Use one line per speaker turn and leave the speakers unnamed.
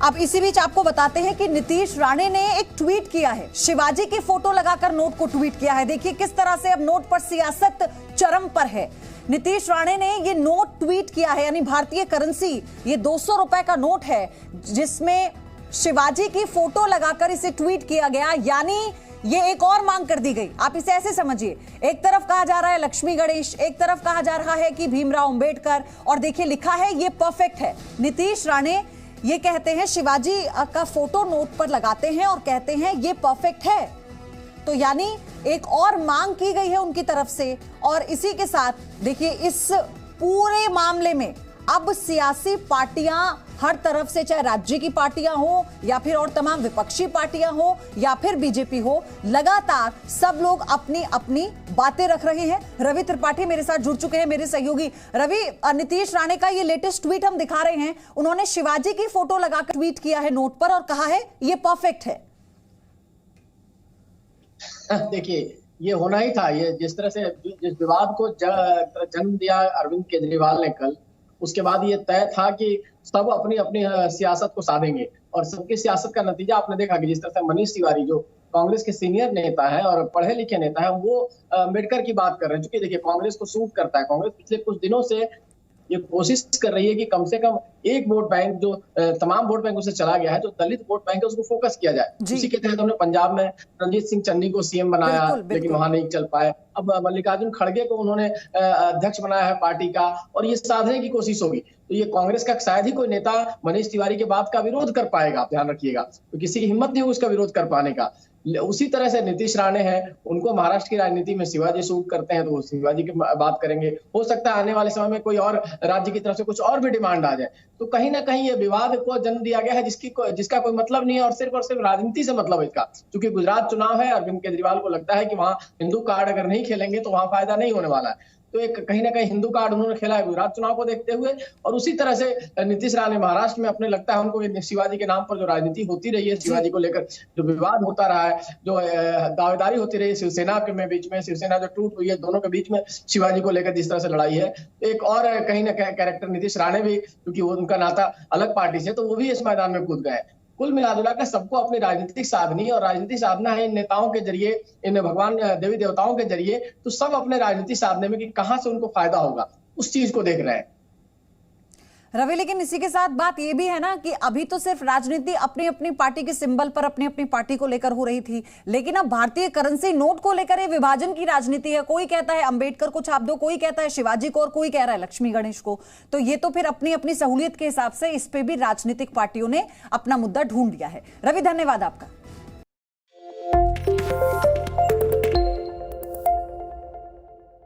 अब इसी बीच आपको बताते हैं कि नीतीश राणे ने एक ट्वीट किया है, शिवाजी की फोटो लगाकर नोट को ट्वीट किया है। देखिए किस तरह से अब नोट पर सियासत चरम पर है। नीतीश राणे ने ये नोट ट्वीट किया है, यानी भारतीय करेंसी, ये 200 रुपए का नोट है जिसमें शिवाजी की फोटो लगाकर इसे ट्वीट किया गया। यानी ये एक और मांग कर दी गई। आप इसे ऐसे समझिए, एक तरफ कहा जा रहा है लक्ष्मी गणेश, एक तरफ कहा जा रहा है कि भीमराव अंबेडकर, और देखिए लिखा है ये परफेक्ट है। नीतीश राणे ये कहते हैं शिवाजी का फोटो नोट पर लगाते हैं और कहते हैं ये परफेक्ट है। तो यानी एक और मांग की गई है उनकी तरफ से। और इसी के साथ देखिए इस पूरे मामले में अब सियासी पार्टियां हर तरफ से, चाहे राज्य की पार्टियां हो या फिर और तमाम विपक्षी पार्टियां हो या फिर बीजेपी हो, लगातार सब लोग अपनी अपनी बातें रख रहे हैं। रवि त्रिपाठी मेरे साथ जुड़ चुके हैं, मेरे सहयोगी। रवि, नीतीश राणे का ये लेटेस्ट ट्वीट हम दिखा रहे हैं। उन्होंने शिवाजी की फोटो लगाकर ट्वीट किया है नोट पर और कहा है ये परफेक्ट है।
देखिए, ये होना ही था। ये जिस तरह से जिस विवाद को जन्म दिया अरविंद केजरीवाल ने कल, उसके बाद ये तय था कि सब अपनी अपनी सियासत को साधेंगे। और सबकी सियासत का नतीजा आपने देखा कि जिस तरह से मनीष तिवारी, जो कांग्रेस के सीनियर नेता है और पढ़े लिखे नेता है, वो अम्बेडकर की बात कर रहे हैं। क्योंकि देखिए कांग्रेस को सूट करता है। कांग्रेस पिछले कुछ दिनों से ये कोशिश कर रही है कि कम से कम एक वोट बैंक, जो तमाम वोट बैंकों से चला गया है, जो दलित वोट बैंक है, उसको फोकस किया जाए। इसी के तहत हमने पंजाब में रणजीत सिंह चन्नी को सीएम बनाया, लेकिन वहां नहीं चल पाए। अब मल्लिकार्जुन खड़गे को उन्होंने अध्यक्ष बनाया है पार्टी का, और ये साधने की कोशिश होगी। तो ये कांग्रेस का शायद ही कोई नेता मनीष तिवारी के बात का विरोध कर पाएगा, आप ध्यान रखिएगा। तो किसी की हिम्मत नहीं होगी उसका विरोध कर पाने का। उसी तरह से नीतीश राणे हैं, उनको महाराष्ट्र की राजनीति में शिवाजी सूट करते हैं, तो वो शिवाजी की बात करेंगे। हो सकता है आने वाले समय में कोई और राज्य की तरफ से कुछ और भी डिमांड आ जाए। तो कहीं ना कहीं ये विवाद को जन्म दिया गया है जिसका कोई मतलब नहीं है, और सिर्फ राजनीति से मतलब है इसका। क्योंकि गुजरात चुनाव है, अरविंद केजरीवाल को लगता है कि वहां हिंदू कार्ड अगर नहीं खेलेंगे तो वहां फायदा नहीं होने वाला है। तो एक कहीं ना कहीं हिंदू कार्ड उन्होंने खेला है गुजरात चुनाव को देखते हुए। और उसी तरह से नीतीश राणे महाराष्ट्र में अपने लगता है उनको शिवाजी के नाम पर जो राजनीति होती रही है, शिवाजी को लेकर जो विवाद होता रहा है, जो दावेदारी होती रही शिवसेना के बीच में, शिवसेना जो टूट हुई है, दोनों के बीच में शिवाजी को लेकर जिस तरह से लड़ाई है, एक और कहीं ना कहीं कैरेक्टर नीतीश राणे भी, क्योंकि वो उनका नाता अलग पार्टी से, तो वो भी इस मैदान में कूद गए। कुल मिलाजुला कर सबको अपनी राजनीतिक साधनी, और राजनीतिक साधना है इन नेताओं के जरिए, इन भगवान देवी देवताओं के जरिए। तो सब अपने राजनीति साधने में कि कहां से उनको फायदा होगा, उस चीज को देख रहे हैं।
रवि, लेकिन इसी के साथ बात यह भी है ना कि अभी तो सिर्फ राजनीति अपनी अपनी पार्टी के सिंबल पर अपनी अपनी पार्टी को लेकर हो रही थी, लेकिन अब भारतीय करेंसी नोट को लेकर ये विभाजन की राजनीति है। कोई कहता है अंबेडकर को छाप दो, कोई कहता है शिवाजी को, और कोई कह रहा है लक्ष्मी गणेश को। तो ये तो फिर अपनी अपनी सहूलियत के हिसाब से इस पे भी राजनीतिक पार्टियों ने अपना मुद्दा ढूंढ लिया है। रवि, धन्यवाद आपका।